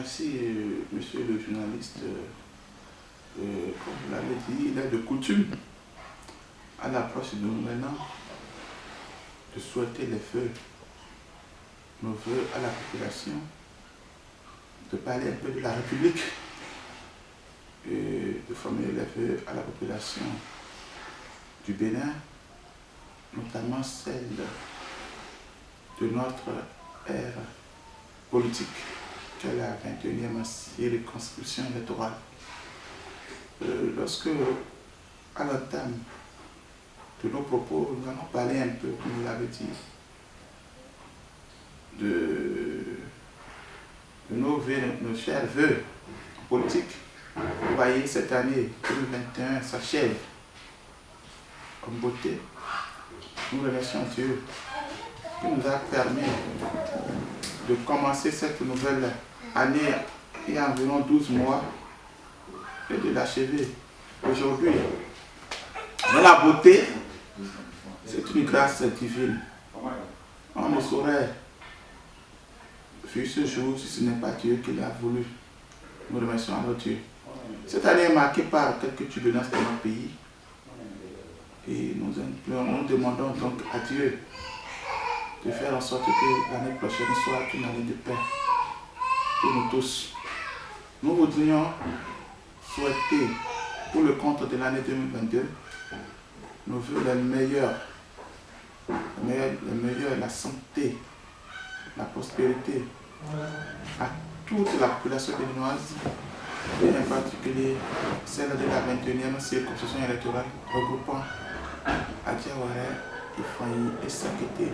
Merci, monsieur le journaliste. Comme vous l'avez dit, il est de coutume, à l'approche de Nouvel An, de souhaiter nos voeux à la population, de parler un peu de la République, et de formuler les voeux à la population du Bénin, notamment celle de notre ère politique, qui est la 21e circonscription électorale. Lorsque, à l'entame de nos propos, nous allons parler un peu, comme vous l'avez dit, de nos chers voeux politiques. Vous voyez, cette année 2021 s'achève en beauté. Nous remercions Dieu qui nous a permis de commencer cette nouvelle année il y a environ 12 mois et de l'achever aujourd'hui. Mais la beauté, c'est une grâce divine. On ne saurait vivre ce jour si ce n'est pas Dieu qui l'a voulu. Nous remercions notre Dieu. Cette année est marquée par quelques turbulences dans notre pays. Et nous demandons donc à Dieu de faire en sorte que l'année prochaine soit une année de paix pour nous tous. Nous voudrions souhaiter pour le compte de l'année 2022 nos voeux les meilleurs, la santé, la prospérité à toute la population béninoise et en particulier celle de la 21e circonscription électorale regroupant Adiawara, Ifeanyi et Sakété.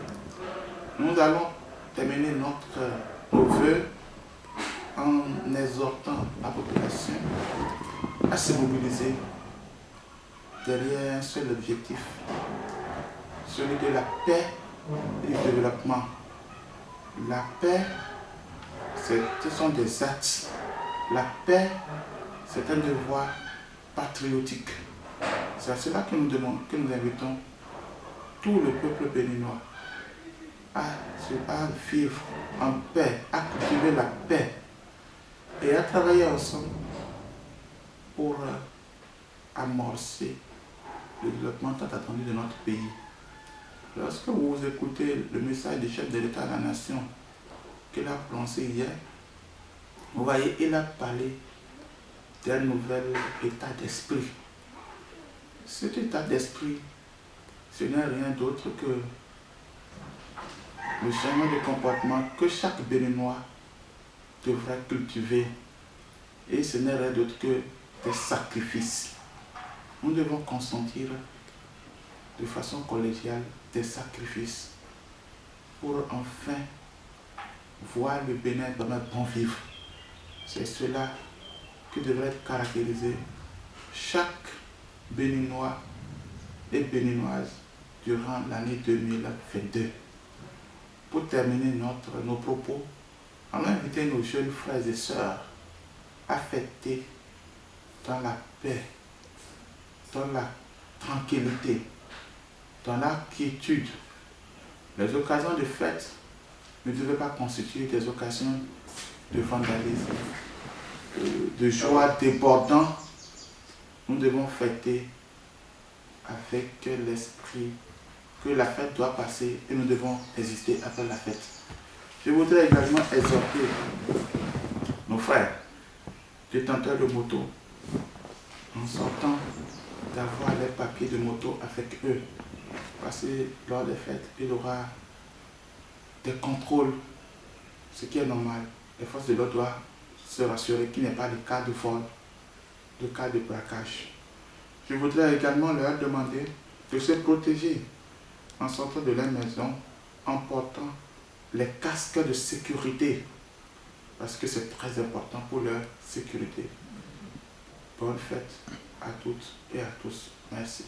Nous allons terminer nos voeux en exhortant la population à se mobiliser derrière un seul objectif, celui de la paix et du développement. La paix, ce sont des actes. La paix, c'est un devoir patriotique. C'est à cela que nous invitons tout le peuple béninois à vivre en paix, à cultiver la paix et à travailler ensemble pour amorcer le développement tant attendu de notre pays. Lorsque vous écoutez le message du chef de l'État de la Nation qu'il a prononcé hier, vous voyez, il a parlé d'un nouvel état d'esprit. Cet état d'esprit, ce n'est rien d'autre que le changement de comportement que chaque Béninois devrait cultiver. Et ce n'est rien d'autre que des sacrifices. Nous devons consentir de façon collégiale des sacrifices pour enfin voir le Bénin dans un bon vivre. C'est cela qui devrait caractériser chaque Béninois et Béninoise durant l'année 2022. Pour terminer nos propos, on va inviter nos jeunes frères et sœurs à fêter dans la paix, dans la tranquillité, dans la quiétude. Les occasions de fête ne devaient pas constituer des occasions de vandalisme, de joie débordant. Nous devons fêter avec l'esprit que la fête doit passer et nous devons exister après la fête. Je voudrais également exhorter nos frères détenteurs de moto en sortant d'avoir les papiers de moto avec eux. Parce que lors des fêtes, il y aura des contrôles, ce qui est normal. Les forces de l'ordre doivent se rassurer qu'il n'y ait pas de cas de vol, de cas de braquage. Je voudrais également leur demander de se protéger en sortant de leur maison en portant les casques de sécurité parce que c'est très important pour leur sécurité. Bonne fête à toutes et à tous. Merci.